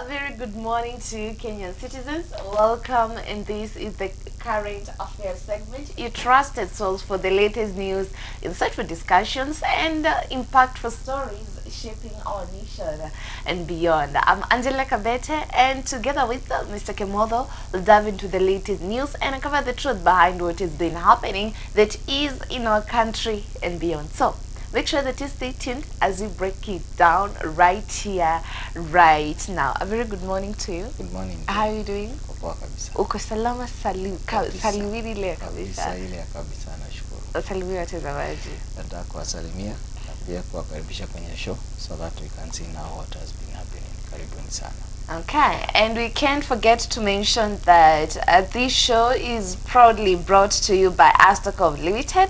very good morning to Kenyan citizens. Welcome, and this is the current affairs segment. Your trusted source for the latest news, insightful discussions, and impactful stories shaping our nation and beyond. I'm Angela Kabete, and together with Mr. Kimotho, we'll dive into the latest news and uncover the truth behind what has been happening that is in our country and beyond. So, make sure that you stay tuned as we break it down right here, right now. A very good morning to you. Good morning. How are you doing? Poa kabisa. Uko salama salimini leo kabisa. Kabisa ile kabisa, nashukuru. Salimia watazamaji. Nataka kuwasalimia na pia kuwakaribisha kwenye show so that we can see now what has been happening. Karibuni sana. Okay, and we can't forget to mention that this show is proudly brought to you by Astacom Limited,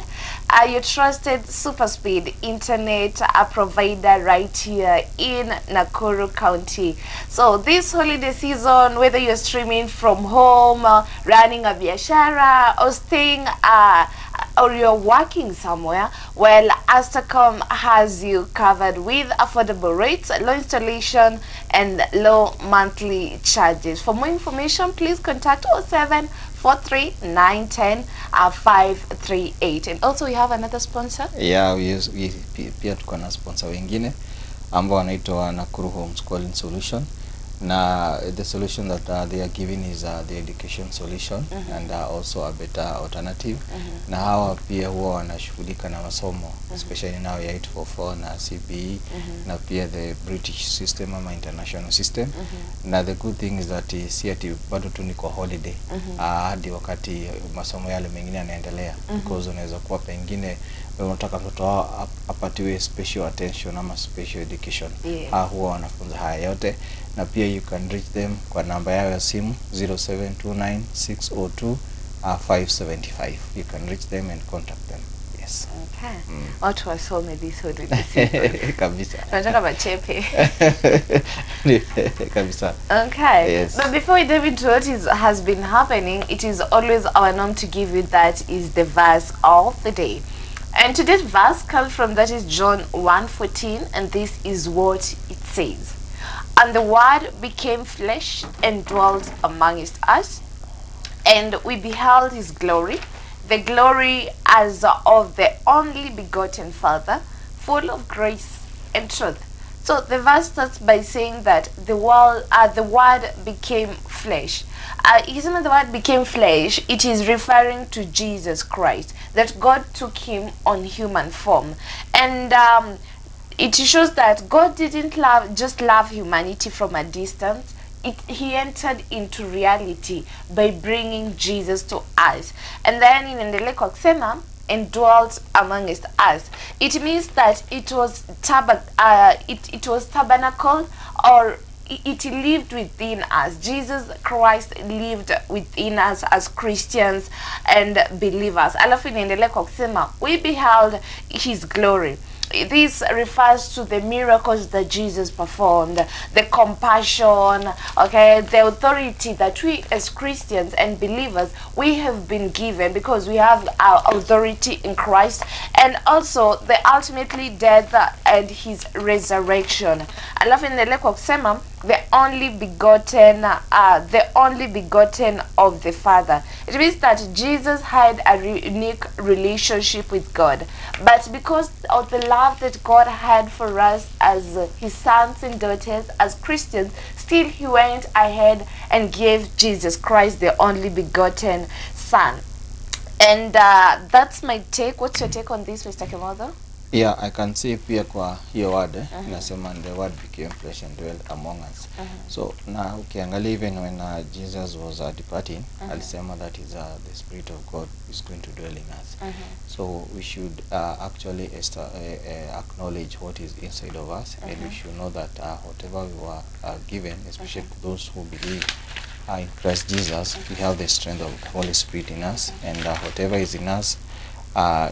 your trusted super speed internet provider right here in Nakuru County. So this holiday season, whether you're streaming from home, running a biashara, or staying or you're working somewhere, well, Astacom has you covered with affordable rates, low installation, and low monthly charges. For more information, please contact 0743910538. And also, we have another sponsor. Yeah, we pia tuko na sponsor wengine ambao wanaitwa Nakuru Homeschooling Solution. Na the solution that they are giving is the education solution and also a better alternative. Na hawa pia huwa wanashughulika na masomo especially now ya 844 na CBE na pia the British system ama international system. Na the good thing is that si ati bado tu niko holiday hadi wakati masomo yale mengine yanaendelea, because unaweza kuwa pengine unataka mtoto wao apatiwe special attention ama special education. Huwa wanafunza haya yote, na pia you can reach them kwa namba yao ya simu 0729602575. You can reach them and contact them. Yes. Okay. Watu wasome this holiday season. Kabisa. Tunataka machepe. Kabisa. Okay. Yes. But before we dive into what has been happening, it is always our norm to give you that is the verse of the day. And today's verse comes from, that is John 1:14, and this is what it says. And the Word became flesh and dwelt amongst us, and we beheld his glory, the glory as of the only begotten Father, full of grace and truth. So the verse starts by saying that the Word became flesh. Isn't it the Word became flesh? It is referring to Jesus Christ, that God took him on human form. And it shows that God didn't just love humanity from a distance. He entered into reality by bringing Jesus to us. And then in the lake of Sema, and dwelt amongst us. It means that it was tabernacle, or it lived within us. Jesus Christ lived within us as Christians and believers. Alafu inaendelea kwa kusema, we beheld his glory. This refers to the miracles that Jesus performed, the compassion, okay, the authority that we as Christians and believers, we have been given because we have our authority in Christ, and also the ultimately death and his resurrection. Alafu inaendelea kwa kusema, the only begotten of the Father. It means that Jesus had a unique relationship with God, but because of the love that God had for us as his sons and daughters, as Christians, still he went ahead and gave Jesus Christ the only begotten Son. And that's my take. What's your take on this, Mr. Kimotho? Yeah, I can see pia kwa hiyo word inasema the Word became flesh and dwelt among us. So na ukiangalia even when Jesus was departing, alisema that is the Spirit of God is going to dwell in us. So we should actually acknowledge what is inside of us, and we should know that whatever we were given, especially those who believe in Christ Jesus, we have the strength of the Holy Spirit in us, and whatever is in us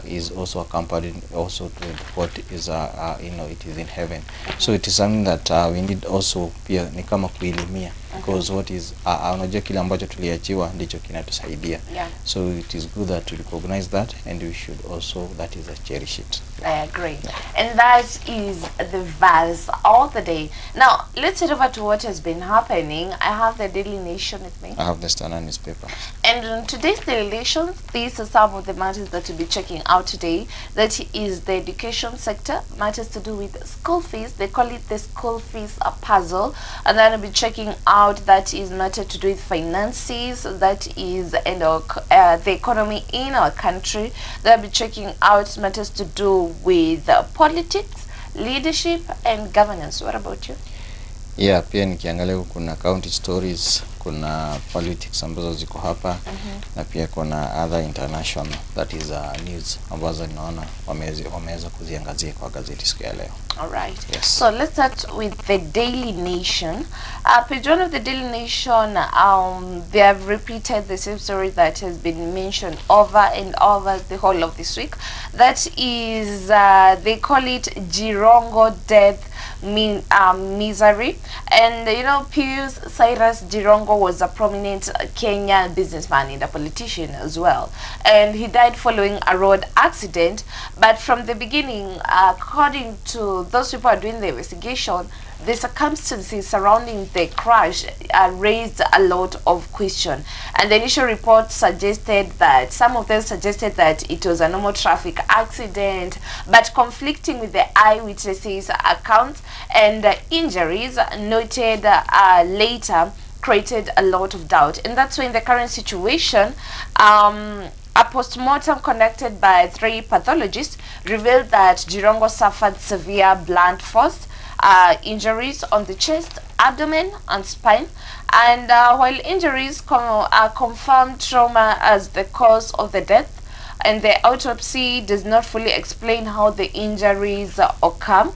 is also accompanied also to what is it is in heaven. So it is something that we need also pia ni kama kuilimia because what is unajua kile ambacho tuliachiwa ndicho kinatusaidia. So it is good that we recognize that, and we should also, that is, cherish it. I agree. And that is the verse of the day. Now, let's head over to what has been happening. I have the Daily Nation with me. I have the Standard newspaper. And in today's Daily Nation, these are some of the matters that we'll be checking out today. That is the education sector, matters to do with school fees. They call it the school fees puzzle. And then we'll be checking out that is matter to do with finances, that is and the economy in our country. They'll be checking out matters to do with politics, leadership and governance. What about you? Yeah, pia nikiangalia kuna county stories, kuna politics ambazo ziko hapa, na pia kuna other international, that is news ambazo ninaona wameweza kuziangazia kwa gazeti siku ya leo. All right. Yes. So let's start with the Daily Nation. Page 1 of the Daily Nation, they have repeated the same story that has been mentioned over and over the whole of this week. That is, they call it Jirongo death misery. And you know, Pius Cyrus Jirongo was a prominent Kenyan businessman and a politician as well, and he died following a road accident. But from the beginning, according to those people are doing the investigation, the circumstances surrounding the crash raised a lot of question. And the initial report suggested that, some of them suggested that it was a normal traffic accident, but conflicting with the eyewitnesses' accounts and injuries noted later created a lot of doubt. And that's why in the current situation, a postmortem conducted by 3 pathologists revealed that Jirongo suffered severe blunt force injuries on the chest, abdomen and spine, and while injuries confirmed trauma as the cause of the death, and the autopsy does not fully explain how the injuries occur.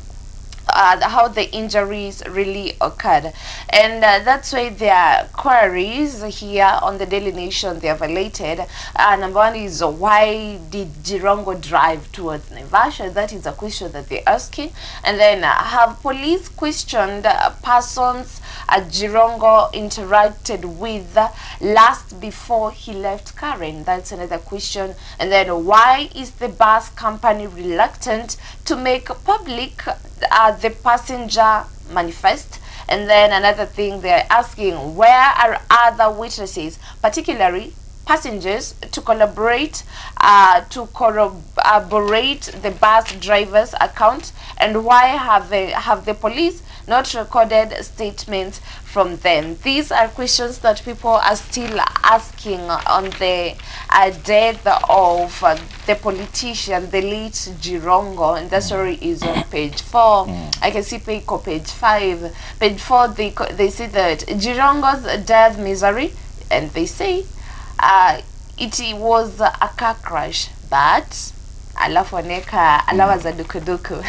How the injuries really occurred. And that's why there are queries here on the Daily Nation they have related. Number one is, why did Jirongo drive towards Naivasha? That is a question that they're asking. And then have police questioned persons Jirongo interacted with last before he left Karen? That's another question. And then, why is the bus company reluctant to make public the passenger manifest? And then another thing they're asking, where are other witnesses, particularly passengers, to collaborate to corroborate the bus driver's account? And why have the police not recorded statements from them? These are questions that people are still asking on the death of the politician, the late Jirongo, and that story is on page 4. I can see page 5. Page 4, they say that Jirongo's death misery, and they say it was a car crash, but alafu aneka alawa za dukuduku.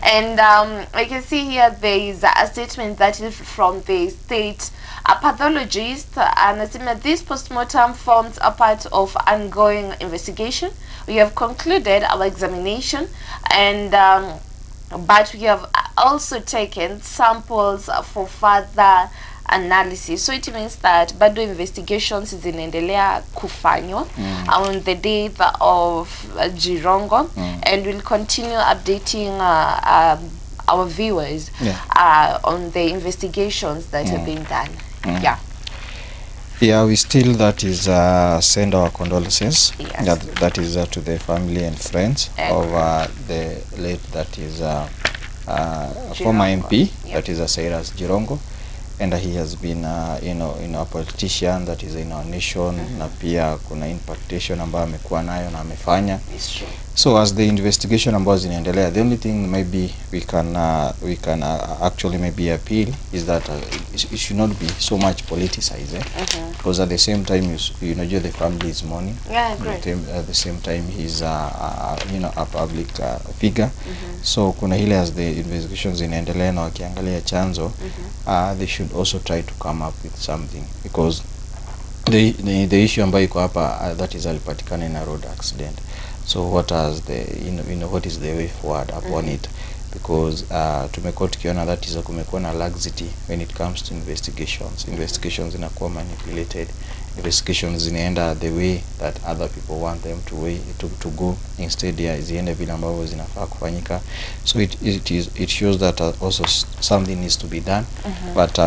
And I can see here there is a statement that is from the state pathologist, and this postmortem forms a part of ongoing investigation. We have concluded our examination, and but we have also taken samples for further analysis. So it means that bado investigations zinaendelea kufanywa on the death of Jirongo, and we'll continue updating our viewers on the investigations that have been done. Yeah, we still, that is, send our condolences. That is to the family and friends of the late, that is former MP, that is Cyrus Jirongo. And he has been you know, a politician that is in our nation, na pia kuna impactation ambayo amekuwa nayo na amefanya. So as the investigation ambazo zinaendelea, the only thing maybe we can actually maybe appeal is that it should not be so much politicized, because at the same time you know the family is mourning. At the same time he's you know, a public figure. So kuna hile, as the investigations zinaendelea na wakiangalia chanzo, they should also try to come up with something, because the issue ambayo iko hapa, that is alipatikana in a road accident. So what has the you know what is the way forward upon it? because tumekuwa tukiona that is kumekuwa na laxity when it comes to investigations inakuwa manipulated, investigations zinaenda the way that other people want them to go, instead ya ziende vile ambavyo zinafaa kufanyika. So it shows that also something needs to be done. But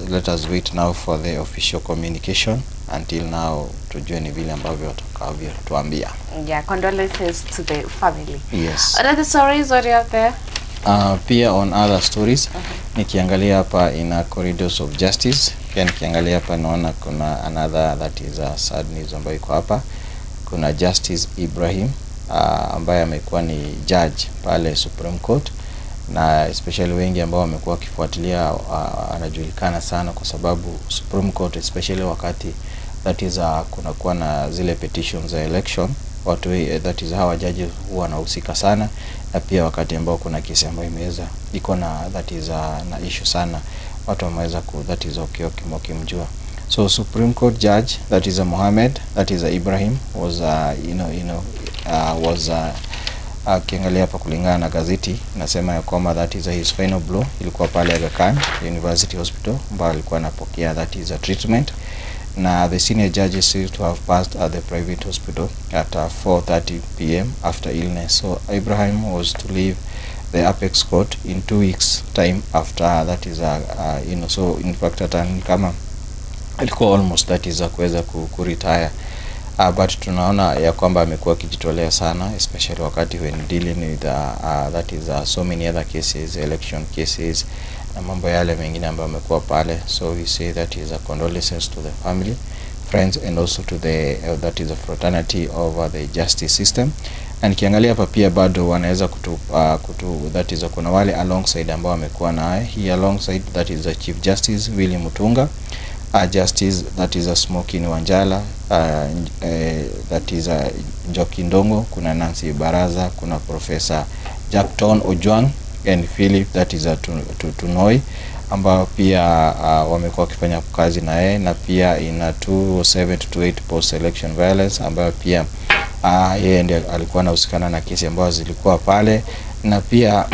let us wait now for the official communication. Until now tujue ni vile ambavyo watakavyo tuambia. Yeah, condolences to the family. Yes. Other stories what you have there? Pia on other stories, nikiangalia hapa in corridors of justice, pia nikiangalia hapa naona kuna another that is a sad news ambayo iko hapa. Kuna Justice Ibrahim ambaye amekuwa ni judge pale Supreme Court, na especially wengi ambao wamekuwa wakifuatilia anajulikana sana kwa sababu Supreme Court, especially wakati that is kunakuwa na zile petitions za election, watu that is hawa judges huwa wanahusika sana, na pia wakati ambao kuna kesi ambayo imeweza iko na that is na issue sana, watu wameweza ku that is kimjua. So Supreme Court judge that is Mohammed, that is Ibrahim was was kiangalia hapa kulingana na gazeti nasema ya kwamba that is his final blow ilikuwa pale Aga Khan University Hospital ambapo alikuwa anapokea that is a treatment. Now the senior judge is said to have passed at the private hospital at 4:30 p.m. after illness. So Ibrahim was to leave the Apex Court in 2 weeks time after that is so in fact at kama alikuwa almost that is kuweza kuretire. But tunaona ya kwamba amekuwa akijitolea sana, especially wakati when dealing with that is so many other cases, election cases na mambo yale mengine ambayo amekuwa pale. So we say that is a condolences to the family, friends, and also to the that is a fraternity of the justice system. And kiangalia hapa pia bado wanaweza kutu that is kuna wale alongside ambao amekuwa naye. He alongside that is the Chief Justice Willy Mutunga, Justice that is a Smoky Wanjala, that is a Njoki Ndongo, kuna Nancy Baraza, kuna Professor Jackton Ojwang and Philip that is a Tunoi ambao pia wamekuwa wakifanya kazi na yeye, na pia ina 207-28 post election violence ambayo pia yeye ndiye alikuwa anahusikana na kesi ambazo zilikuwa pale. Na pia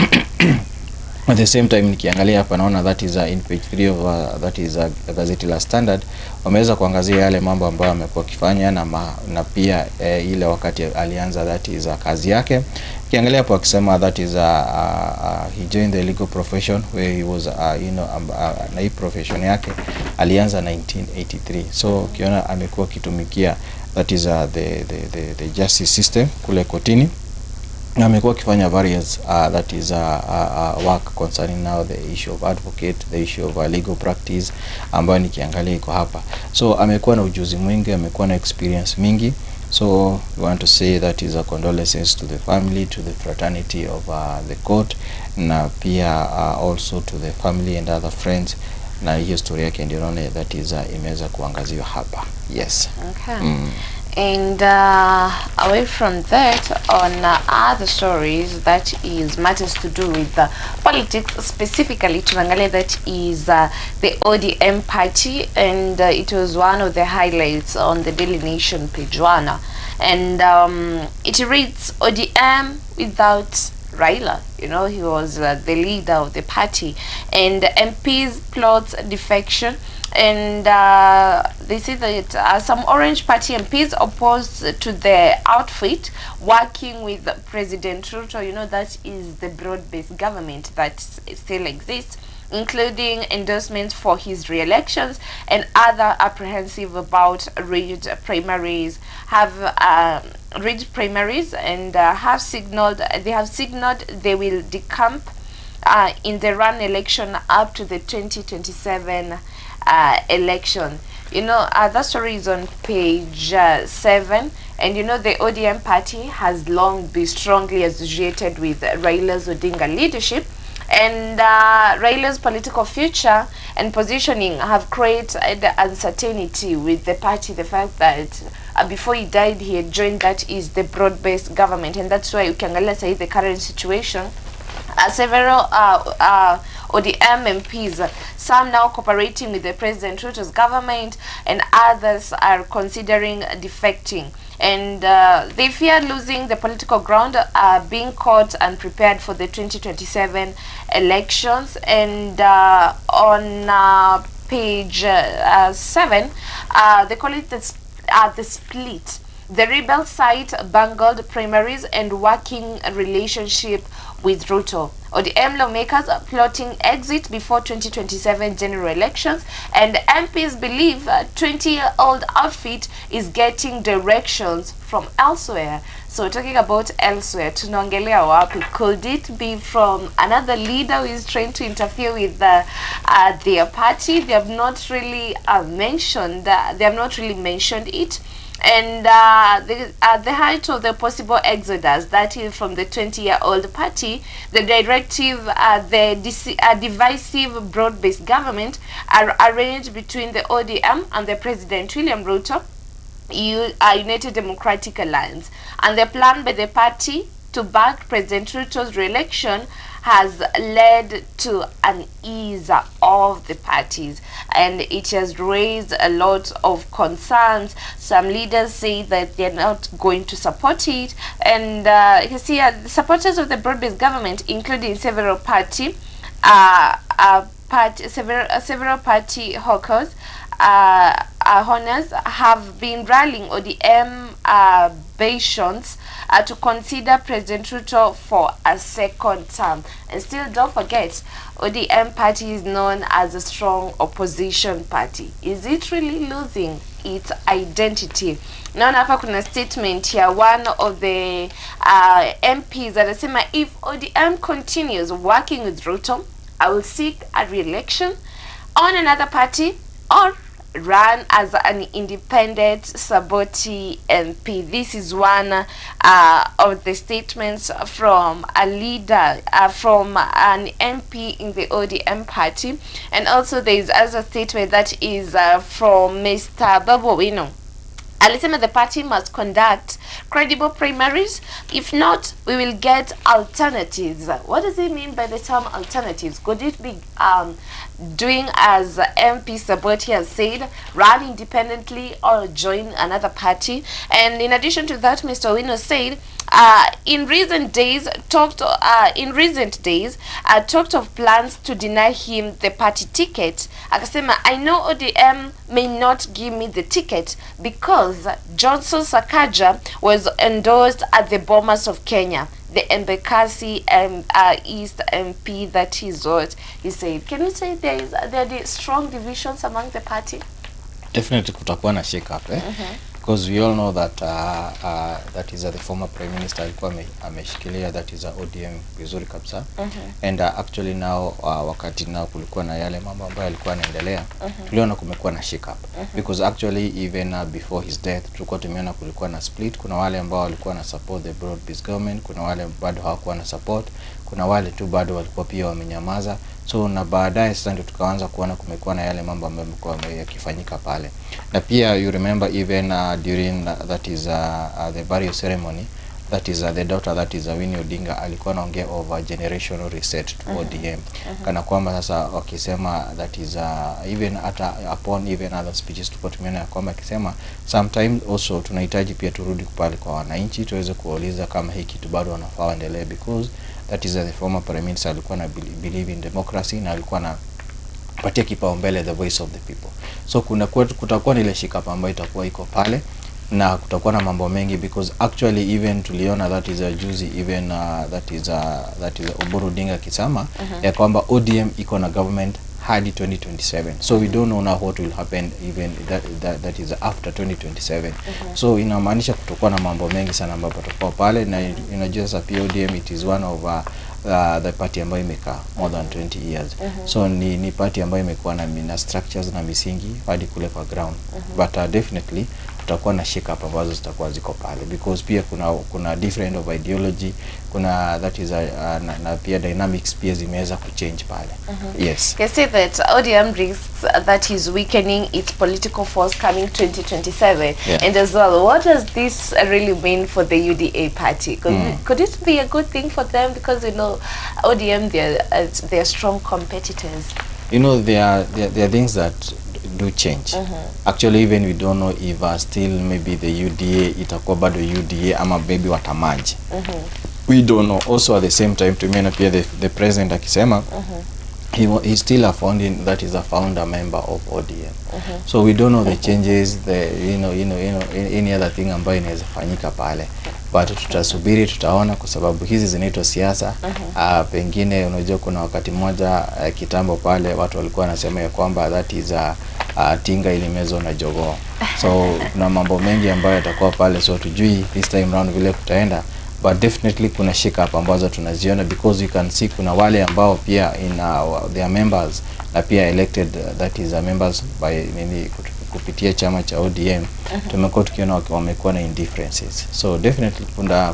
at the same time nikiangalia hapa naona that is in page 3 of that is gazeti la Standard wameweza kuangazia yale mambo ambayo amekuwa akifanya na pia ile wakati alianza that is kazi yake. Kiangalia hapo akisema that is he joined the legal profession where he was na hii profession yake alianza 1983. So ukiona amekuwa kitumikia that is the justice system kule kotini, na amekuwa akifanya various that is work concerning now the issue of advocate, the issue of legal practice ambayo nikiangalia iko hapa. So amekuwa na ujuzi mwingi, amekuwa na experience mingi. So we want to say that is a condolences to the family, to the fraternity of the court, na pia also to the family and other friends. Na hiyo story yake ndio naona that is imeweza kuangaziwa hapa. Yes. Okay. And away from that, on other stories that is matters to do with politics, specifically tunaangalia that is the ODM party, and it was one of the highlights on the Daily Nation page 1, and it reads ODM without Raila. You know, he was the leader of the party, and MPs plots defection. And they say that some Orange Party MPs opposed to the outfit working with President Ruto. You know, that is the broad-based government that still exists, including endorsements for his re-elections, and other apprehensive about rigged primaries and have signaled they will decamp in the run election up to the 2027 election. You know, that story is on page 7, and you know the ODM party has long been strongly associated with Raila's Odinga leadership, and Raila's political future and positioning have created uncertainty with the party. The fact that before he died he had joined that is the broad-based government, and that's why you can say the current situation. Several ODM MPs, some now cooperating with the President Ruto's government, and others are considering defecting. And they fear losing the political ground, being caught and prepared for the 2027 elections. And on page 7, they call it the split. The rebel side bungled primaries and working relationship with Ruto. ODM lawmakers are plotting exit before 2027 general elections, and MPs believe 20-year-old outfit is getting directions from elsewhere. So talking about elsewhere, tunaongelea wapi? Could it be from another leader who is trying to interfere with their party? They have not really mentioned it. And the height of the possible exodus, that is from the 20-year-old party, the directive, divisive broad-based government are arranged between the ODM and the President William Ruto, United Democratic Alliance. And the plan by the party to back President Ruto's re-election has led to an ease of the parties, and it has raised a lot of concerns. Some leaders say that they're not going to support it, and you can see the supporters of the broad-based government, including several party hawkers, honors, have been rallying ODM patients to consider President Ruto for a second term. And still, don't forget, ODM party is known as a strong opposition party. Is it really losing its identity? Naona hapa kuna statement here, one of the MPs that anasema, if ODM continues working with Ruto, I will seek a re-election on another party or run as an independent Saboti MP. This is one of the statements from a leader, from an MP in the ODM party. And also there is other statement that is from Mr. Babu Wino. Alisema the party must conduct credible primaries. If not, we will get alternatives. What does it mean by the term alternatives? Could it be doing as MP Saboti has said, run independently or join another party? And in addition to that, Mr. Wino said, in recent days talked of plans to deny him the party ticket. Akasema, I know ODM may not give me the ticket because Johnson Sakaja was endorsed at the Bomas of Kenya, the Embakasi East MP. That is what he said. Can you say there are strong divisions among the party? Definitely kutakuwa na shake up, because we all know that that is the former prime minister alikuwa ameshikilia that is ODM vizuri kabisa. And actually now wakati now kulikuwa na yale mambo ambayo yalikuwa yanaendelea, tuliona kumekuwa na shake up, because actually even before his death tulikuwa tumeona kulikuwa na split. Kuna wale ambao walikuwa na support the broad based government, kuna wale bado hawakuwa na support, kuna wale tu bado walikuwa pia wamenyamaza. So na baadaye sasa ndio tukaanza kuona kumekuwa na yale mambo ambayo yamekuwa yakifanyika pale. Na pia you remember even during that is the burial ceremony, that is the daughter that is Winnie Odinga alikuwa anaongea over generational reset to ODM. Kana kwamba sasa wakisema that is even hata upon even other speeches tupotumeona kwamba akisema sometimes also tunahitaji pia turudi pale kwa wananchi tuweze kuuliza kama hiki kitu bado wanafaa endelee, because that is the former prime minister alikuwa na believe in democracy na alikuwa na patia kipaumbele the voice of the people. So kutakuwa ile shikapa ambayo itakuwa iko pale na kutakuwa na mambo mengi, because actually even tuliona that is juzi even that is Oburu Odinga kisama ya kwamba ODM iko na government hadi 2027. So we don't know now what will happen even that is after 2027. So inamaanisha kutakuwa na mambo mengi sana ambayo patakuwa pale, na unajua sasa ODM it is one of the party ambayo imekaa more than 20 years. So ni party ambayo imekuwa na structures na misingi hadi kule kwa ground. But definitely kutakuwa na shake up ambazo zitakuwa ziko pale, because pia kuna different of ideology, kuna that is na pia dynamics pia zimeweza kuchange pale. Yes. You say that ODM risks that is weakening its political force coming 2027. Yeah. And as well, what does this really mean for the UDA party? Could it be a good thing for them, because ODM, they're strong competitors? There are things that do change. Actually, even we don't know if still maybe the UDA itakuwa bado UDA ama maybe watamerge. We don't know. Also at the same time, to me appear the president akisema he's still a founding, that is a founder member of ODM. So we don't know the changes, the any other thing ambayo inaweza fanyika pale. But tutasubiri, tutaona, kwa sababu hizi zinaitwa siasa. Pengine unajua kuna wakati mmoja kitambo pale watu walikuwa wanasema ya kwamba that is tinga ilimezwa na jogoo. So kuna mambo mengi ambayo yatakuwa pale, so tujui this time round vile kutaenda. But definitely kuna shake up ambazo tunaziona, because you can see kuna wale ambao pia in their members na pia elected, that is members by kupitia chama cha ODM. Tumekuwa tukiona wamekuwa na indifferences. So definitely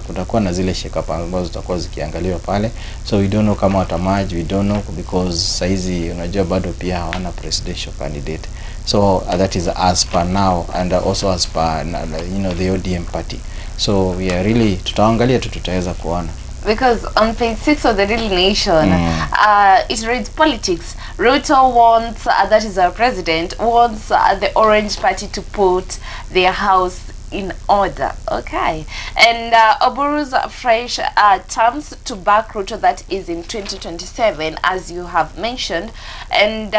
kutakuwa na zile shake up ambazo zitakuwa zikiangaliwa pale. So we don't know kama watamerge, we don't know, because saizi unajua bado pia hawana presidential candidate. So that is as per now, and also as per the ODM party. So we are really tutaangalia tutaweza kuona. Because on page 6 of the Daily Nation, it reads politics. Ruto wants, that is our president, wants the Orange Party to put their house in order. Okay. And Oburu's fresh terms to back Ruto, that is in 2027, as you have mentioned. And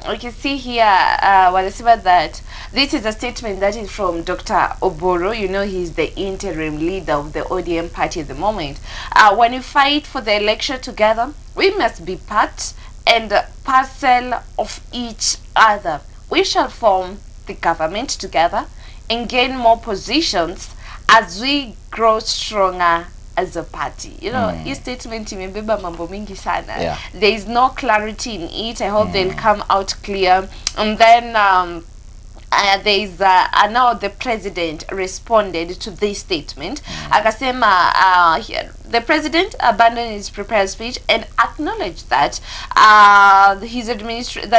we can see here, wanasema that this is a statement that is from Dr. Oburu. He's the interim leader of the ODM party at the moment. When we fight for the election together, we must be part and parcel of each other. We shall form the government together and gain more positions as we grow stronger as a party. His statement imebeba mambo mingi sana. Yeah. There is no clarity in it. I hope they'll come out clear. And then there is now the president responded to this statement. Akasema the president abandoned his prepared speech and acknowledged that that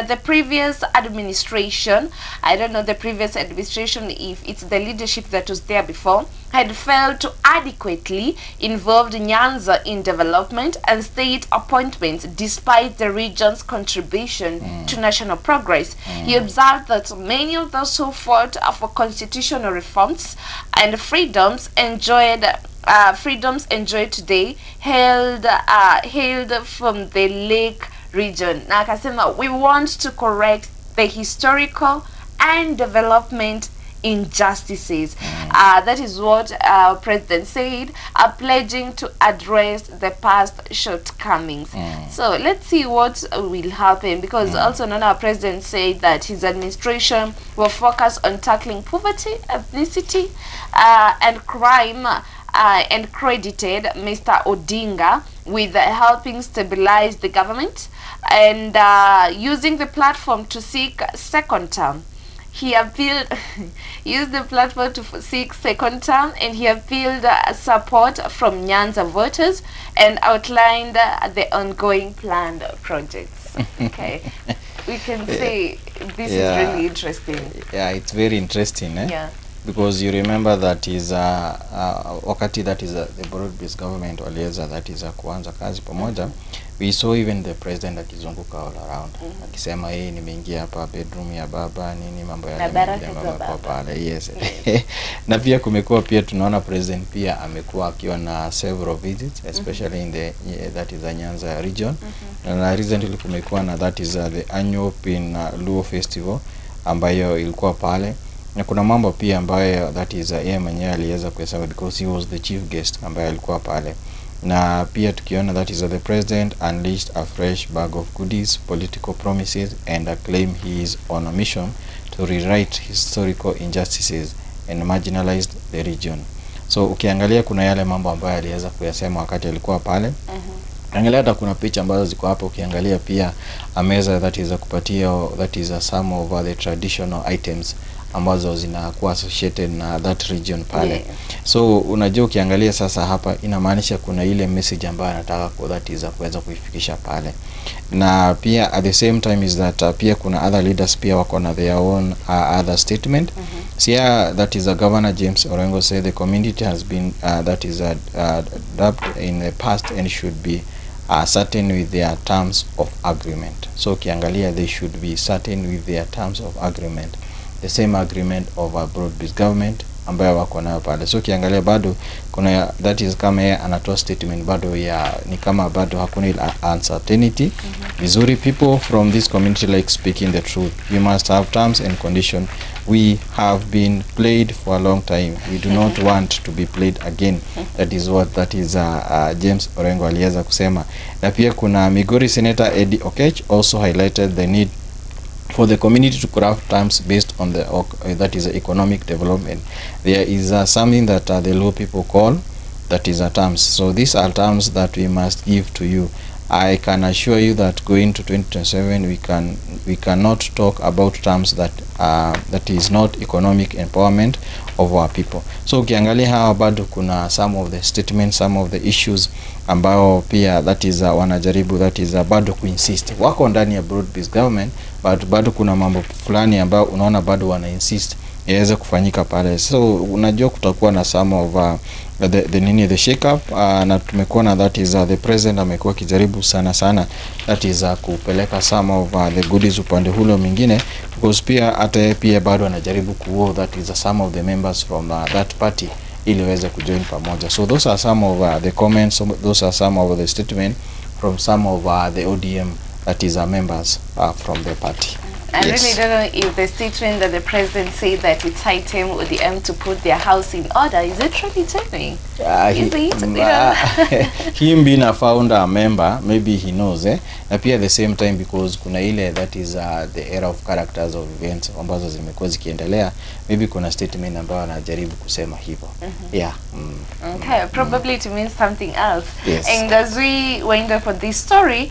the previous administration, I don't know the previous administration if it's the leadership that was there before, had failed to adequately involve Nyanza in development and state appointments despite the region's contribution to national progress. He observed that many of those who fought for constitutional reforms and freedoms enjoyed today hailed from the Lake region. Na akasema we want to correct the historical and development injustices. That is what our president said, pledging to address the past shortcomings. So let's see what will happen, because also our president said that his administration will focus on tackling poverty, ethnicity, and crime, and credited Mr. Odinga with helping stabilize the government and using the platform to seek second term. He appealed, used the platform to seek second term, and he appealed support from Nyanza voters and outlined the ongoing planned projects. Okay, we can say this is really interesting. Yeah, it's very interesting. Yeah. Because you remember that is wakati that is the broad-based government waliweza that is kuanza kazi pamoja. We saw even the president akizunguka all around akisema yeye nimeingia hapa bedroom ya baba nini mambo ya baba pale. Yes. Na pia kumekuwa pia tunaona president pia amekuwa akiwa na several visits, especially in the that is the Nyanza region. Na recently kumekuwa na that is the annual Luo festival ambayo ilikuwa pale. Na kuna mambo pia ambayo that is yeye mwenyewe aliweza kusema, because he was the chief guest ambaye alikuwa pale. Na pia tukiona that is the president unleashed a fresh bag of goodies, political promises, and claim he is on a mission to rewrite historical injustices and marginalize the region. So ukiangalia kuna yale mambo ambayo aliweza kuyasema wakati alikuwa pale. Angalia hata kuna picha ambazo ziko hapo, ukiangalia pia ameza that is kupatia that is some of the traditional items ambazo zinakuwa associated na that region pale. So unajua ukiangalia sasa hapa inamaanisha kuna ile message ambayo anataka kuweza kuifikisha pale. Na pia at the same time is that pia kuna other leaders pia wako na their own other statement. So yeah, that is a Governor James Orengo said the community has been dubbed in the past and should be certain with their terms of agreement. So ukiangalia they should be certain with their terms of agreement, the same agreement of a broad-based government ambayo wako nayo pale. So ukiangalia bado kuna that is kama yeye anatoa statement bado ya ni kama bado hakuna ile uncertainty. Vizuri, people from this community like speaking the truth. You must have terms and condition. We have been played for a long time. We do not want to be played again. That is what James Orengo aliweza kusema. Na pia kuna Migori Senator Eddie Okech also highlighted the need for the community to craft terms based on the economic development. There is something that the Luo people call that is terms. So these are terms that we must give to you. I can assure you that going to 2027 we cannot talk about terms that is not economic empowerment of our people. So ukiangalia hawa bado kuna some of the statements, some of the issues ambao pia that is wanajaribu bado kuinsist. Wako ndani ya broad-based government but bado kuna mambo fulani ambao unaona bado wana insist yaweze kufanyika pale. So unajua kutakuwa na some of the shake up na tumekuwa na that is the president amekuwa kijaribu sana that is kupeleka some of the goodies upande hulo mwingine, because pia hata pia bado anajaribu kuo that is some of the members from that party ili waweze kujoin pamoja. So those are some of the comments, those are some of the statement from some of the ODM that is members from the party. I really don't know if the statement that the president said that it's high time for the M to put their house in order, is it really timing? Him being a founder member, maybe he knows na pia at the same time because kuna ile that is the era of characters of events ambazo zimekuwa zikiendelea, maybe kuna statement ambayo anajaribu kusema hivyo. Okay, probably to mean something else. Yes. And as we wind up on this story,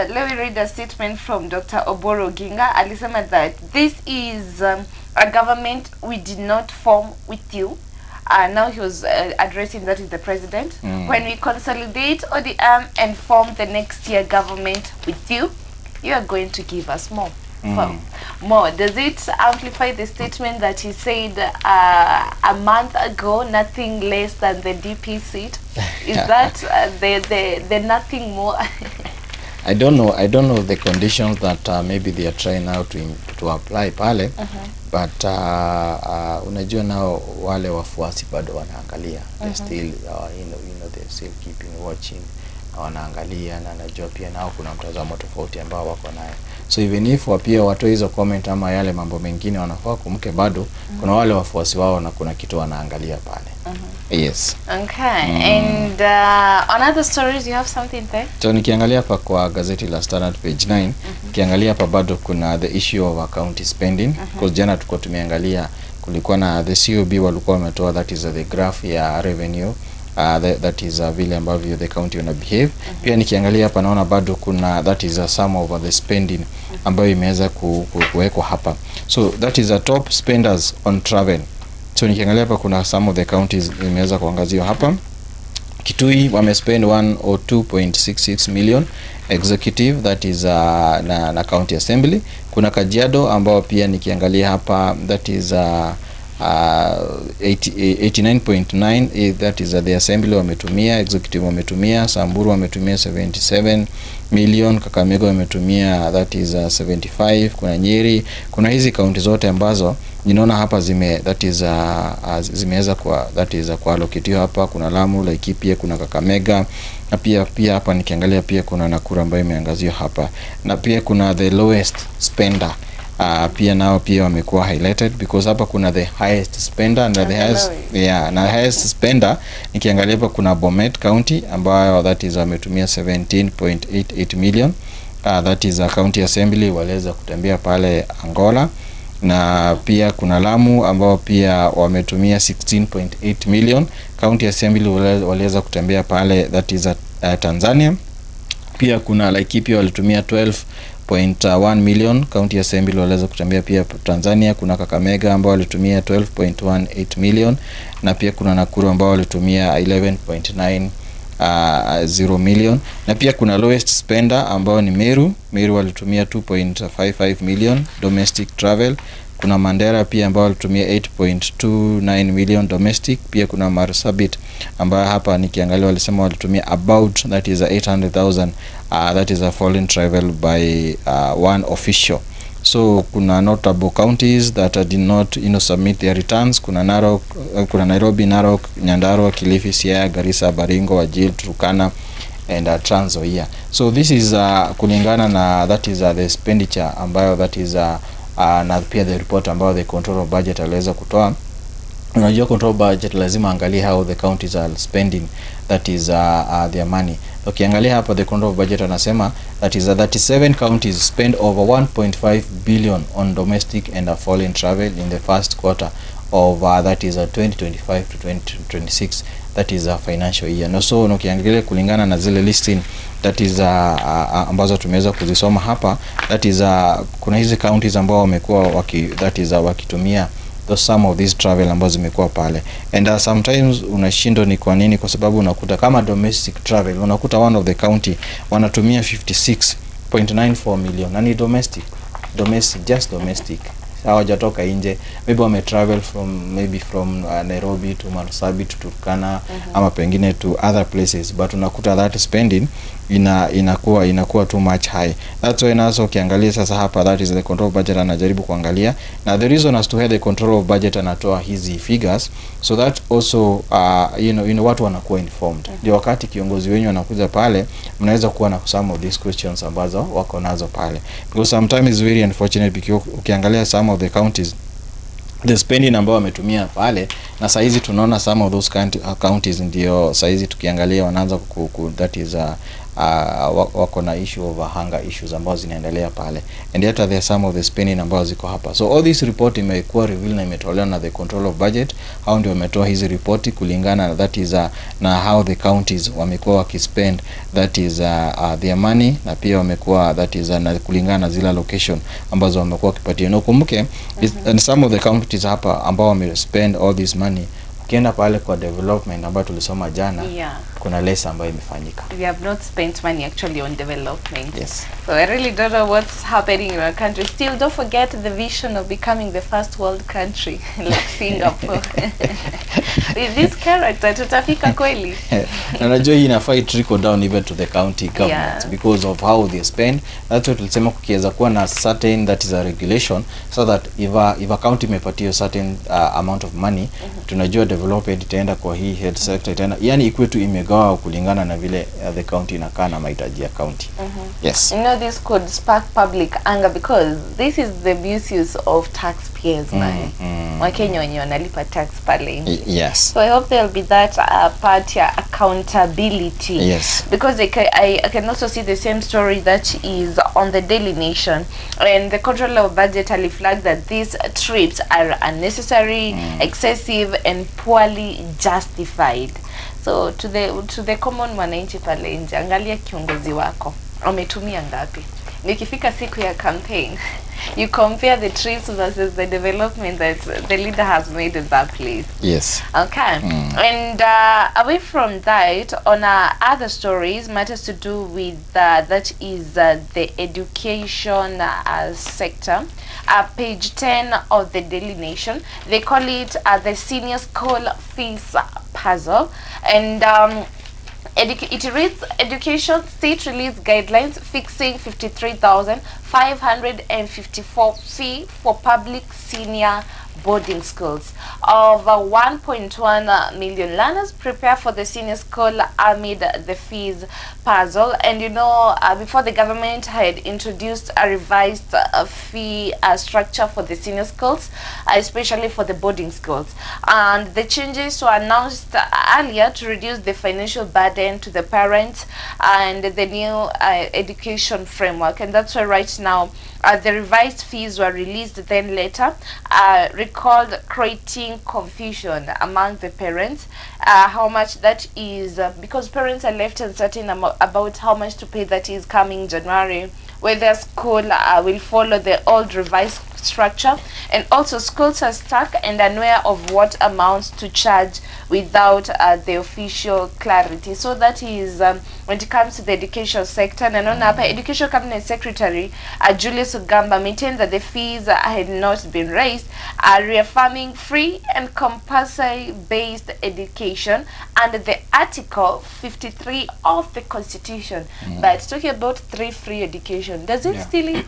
let me read a statement from Dr. Oboro Ginga. Alisema that this is a government we did not form with you. Now he was addressing that is the president. When we consolidate ODM and form the next year government with you, you are going to give us more. More. Does it amplify the statement that he said a month ago, nothing less than the DP seat? Is that the nothing more? I don't know the conditions that maybe they are trying now to apply pale. But unajua nao wale wafuasi bado wanaangalia. They still they're still keeping watching, wanaangalia, na najua pia nao kuna mtazamo tofauti ambao wako nayo. So even if pia watoe hizo comment ama yale mambo mengine wanafaa kumke, bado kuna wale wafuasi wao na kuna kitu wanaangalia pale. Yes. Okay. And on other stories, you have something there? So nikiangalia hapa kwa gazeti la Standard page 9, nikiangalia hapa bado kuna the issue of county spending. Because jana tuko tumeangalia kulikuwa na the COB walikuwa wametoa that is the graph ya revenue, that is vile ambavyo the county wana behave. Pia nikiangalia hapa naona bado kuna that is some of the spending ambayo imeweza kuwekwa hapa. So that is the top spenders on travel. So nikiangalia hapa kuna some of the counties imeweza kuangaziwa hapa. Kitui wamespend 102.66 million executive, that is na county assembly. Kuna Kajiado ambao pia nikiangalia hapa that is 89.9, that is the assembly wametumia, executive wametumia. Samburu wametumia 77 million, Kakamega wametumia that is 75. Kuna Nyeri, kuna hizi county zote ambazo ninaona hapa zimeweza kwa that is kwa allocate hapa. Kuna Lamu, Laikipia, kuna Kakamega, na pia hapa nikiangalia pia kuna Nakuru ambayo imeangaziwa hapa, na pia kuna the lowest spender. Pia nao pia wamekuwa highlighted because hapa kuna the highest spender and the highest na highest spender nikiangalia hapa kuna Bomet County ambayo that is wametumia 17.88 million. That is a county assembly waliweza kutembea pale Angola, na pia kuna Lamu ambao pia wametumia 16.8 million. County assembly waliweza kutembea pale that is Tanzania. Pia kuna Laikipia walitumia 12 12.1 million. County Assembly waliweza kutembea pia Tanzania. Kuna Kakamega ambao walitumia 12.18 million, na pia kuna Nakuru ambao walitumia 11.90 million, na pia kuna lowest spender ambao ni Meru walitumia 2.55 million domestic travel. Kuna Mandera pia ambao walitumia 8.29 million domestic. Pia kuna Marsabit ambao hapa nikiangalia walisema walitumia about, that is 800,000, that is a foreign travel by one official. So kuna notable counties that did not submit their returns. Kuna Narok, kuna Nairobi, Narok, Nyandarua, Kilifi, Siaya, Garissa, Baringo, Wajir, Turkana and Trans Nzoia. So this is kulingana na that is the expenditure ambayo that is na pia the report ambayo the control of budget aliweza kutoa. Unajua control budget lazima angalie how the counties are spending that is their money. Ukiangalia hapa the control of budget anasema that is 37 counties spend over 1.5 billion on domestic and foreign travel in the first quarter of that is 2025 to 2026, that is a financial year. No, so ukiangalia kulingana na zile listing that is ambazo tumeweza kuzisoma hapa, that is kuna hizi counties ambao wamekuwa wakitumia some of these travel ambazo zimekuwa pale, and sometimes unashindo ni kwa nini, kwa sababu unakuta kama domestic travel unakuta one of the county wanatumia 56.94 million na ni domestic, just domestic, hawajatoka nje, maybe wame travel from Nairobi to Marsabit to Turkana ama pengine to other places, but unakuta that spending inakuwa too much high. That's why naso ukiangalia sasa hapa, that is the control budget anajaribu kuangalia, na the reason as to why the control of budget anatoa hizi figures so that also watu wanakuwa informed. Ndio wakati kiongozi wenyu anakuja pale, mnaweza kuwa na some of these questions ambazo wako nazo pale, because sometimes it's very unfortunate because ukiangalia some of the counties the spending ambao wametumia pale, na saizi tunaona some of those counties ndio saizi tukiangalia wanaanza that is wako na issue of hunger issues ambazo zinaendelea pale, and yet there are some of the spending ambazo ziko hapa. So all this report imekuwa reveal na imetolewa na the control of budget. Hao ndio wametoa hizi report kulingana that is na how the counties wamekuwa wakispend that is their money, na pia wamekuwa that is na kulingana na zile location ambazo wamekuwa wakipatia. Na ukumbuke and some of the counties hapa ambao wamespend all this money, ukienda pale kwa development ambayo tulisoma jana, kuna less ambayo imefanyika. We have not spent money actually on development. Yes. So I really don't know what's happening in our country. Still, don't forget the vision of becoming the first world country like Singapore. With this character, tutafika kweli. Na najua hii inafaa trickle down even to the county governments because of how they spend. That's what tulisema kukiweza kuwa na certain that is a regulation so that if a county imepatia certain amount of money, tunajua development itaenda kwa hii head sector itaenda, yani ikuwe tu imegawa kulingana na vile the county inakaa na mahitaji ya county. Yes. You know, this could spark public anger because this is the misuse of taxpayers money. Wakenya wenye wanalipa tax pale nje. Yes. So I hope there will be that part ya accountability. Yes. Because I can also see the same story that is on the Daily Nation, and the controller of budget ali flagged that these trips are unnecessary, excessive and poorly justified. So to the common mwananchi pale nje, angalia kiongozi wako ametumia ngapi. Nikifika siku ya campaign, you compare the trips versus the development that the leader has made in that place. Yes. Okay. And away from that, on other stories, matters to do with that is the education sector. Page 10 of the Daily Nation, they call it the senior school fees puzzle, and it reads, education state release guidelines fixing 53,554 fee for public senior boarding schools. Over 1.1 million learners prepare for the senior school amid the fees puzzle. And you know, before the government had introduced a revised fee structure for the senior schools, especially for the boarding schools, and the changes were announced earlier to reduce the financial burden to the parents and the new education framework. And that's why right now the revised fees were released then later, recalled creating confusion among the parents, how much that is, because parents are left uncertain about how much to pay that is coming January whether school will follow the old revised structure, and also schools are stuck and unaware of what amounts to charge without the official clarity. So that is when it comes to the education sector. And on Education Cabinet Secretary Julius Ugamba maintained that the fees had not been raised, reaffirming free and compulsory based education under the Article 53 of the Constitution. But talking about free education, does it still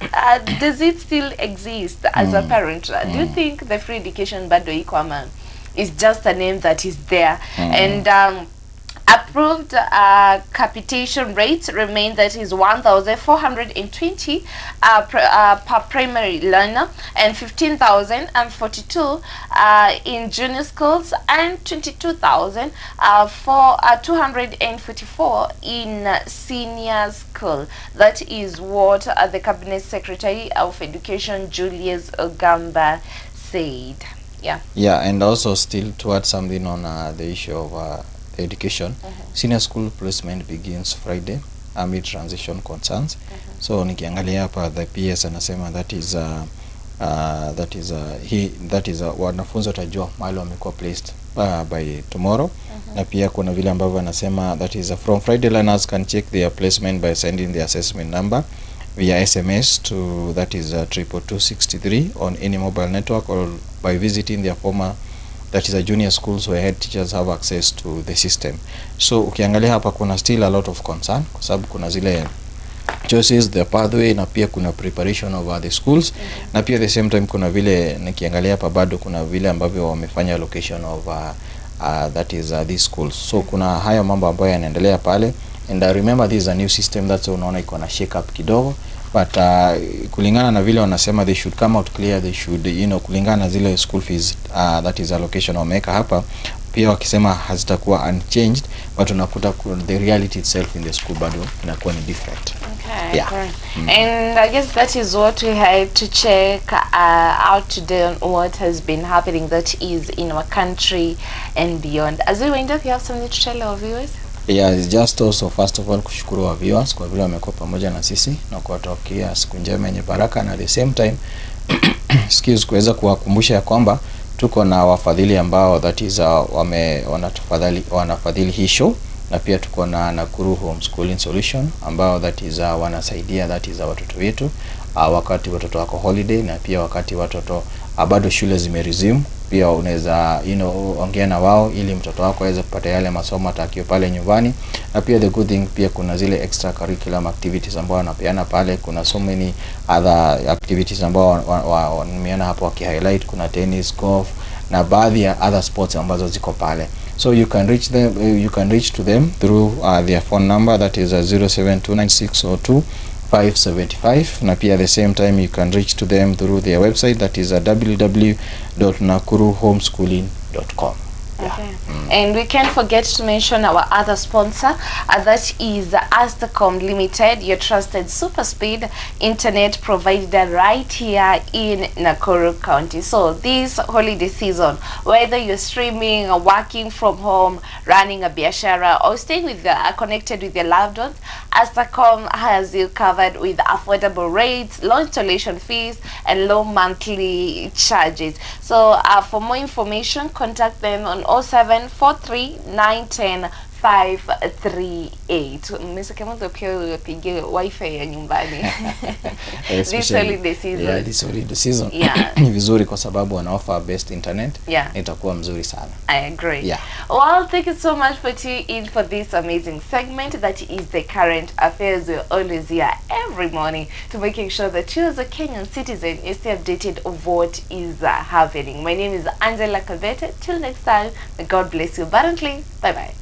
exist as a parent? Do you think the free education bado iko is just a name that is there? And approved capitation rates remain, that is 1,420 per primary learner, and 15,042 in junior schools, and 22,000 for 244 in senior school. That is what the Cabinet Secretary of Education Julius Ugamba said. Yeah, and also still to add something on the issue of education, senior school placement begins Friday amid transition concerns. So nikiangalia hapa the PS anasema that is wanafunzi watajua mahali wamekuwa placed by tomorrow. Na pia kuna vile ambavyo anasema that is from Friday, learners can check their placement by sending the assessment number via SMS to that is 22263 on any mobile network, or by visiting their former that is a junior schools where head teachers have access to the system. So ukiangalia hapa kuna still a lot of concern kwa sababu kuna zile choices, the pathway, na pia kuna preparation of the schools, na pia the same time kuna vile nikiangalia hapa bado kuna vile ambavyo wamefanya allocation of that is these schools. So kuna haya mambo ambayo yanaendelea pale, and remember this is a new system, that's unaona iko na shake up kidogo, but kulingana na vile wanasema they should come out clear, they should kulingana na zile school fees that is allocation wameka hapa, pia wakisema hazitakuwa unchanged, but unakuta the reality itself in the school bado inakuwa ni different. Okay, yeah. And I guess that is what we had to check out today on what has been happening that is in our country and beyond. As we wind up, you have something to tell our viewers? Yeah, it's just also first of all kushukuru wa viewers kwa vile wamekuwa pamoja na sisi na kuwatakia siku njema yenye baraka, na at the same time excuse kuweza kuwakumbusha ya kwamba tuko na wafadhili ambao that is wanafadhili hii show, na pia tuko na Nakuru Homeschooling Solution ambao that is wanasaidia that is watoto wetu wakati watoto wako holiday, na pia wakati watoto bado shule zimeresume. Pia unaweza ongea na wao ili mtoto wako aweze kupata yale masomo atakio pale nyumbani. Na pia the good thing, pia kuna zile extra curriculum activities ambao wanapeana pale. Kuna so many other activities ambao nimeona hapo waki highlight. Kuna tennis, golf na baadhi ya other sports ambazo ziko pale. So you can reach to them through their phone number, that is 0729602575, na pia at the same time you can reach to them through their website, that is www.nakuruhomeschooling.com. Okay. And we can't forget to mention our other sponsor, that is Astacom Limited, your trusted super speed internet provider right here in Nakuru County. So this holiday season, whether you're streaming, working from home, running a biashara, or staying with connected with your loved ones, Astacom has you covered with affordable rates, low installation fees, and low monthly charges. So for more information, contact them on 0743910538. Mr. Kimotho pia upige wifi ya nyumbani. This holiday season. Yeah, this holiday season. Yeah. Ni vizuri kwa sababu wana offer best internet. Yeah. Itakuwa mzuri sana. I agree. Yeah. Well, thank you so much for tuning in for this amazing segment that is the current affairs. We're always here every morning to making sure that you as a Kenyan citizen is stay updated of what is happening. My name is Angela Kabete. Till next time, may God bless you abundantly. Bye-bye.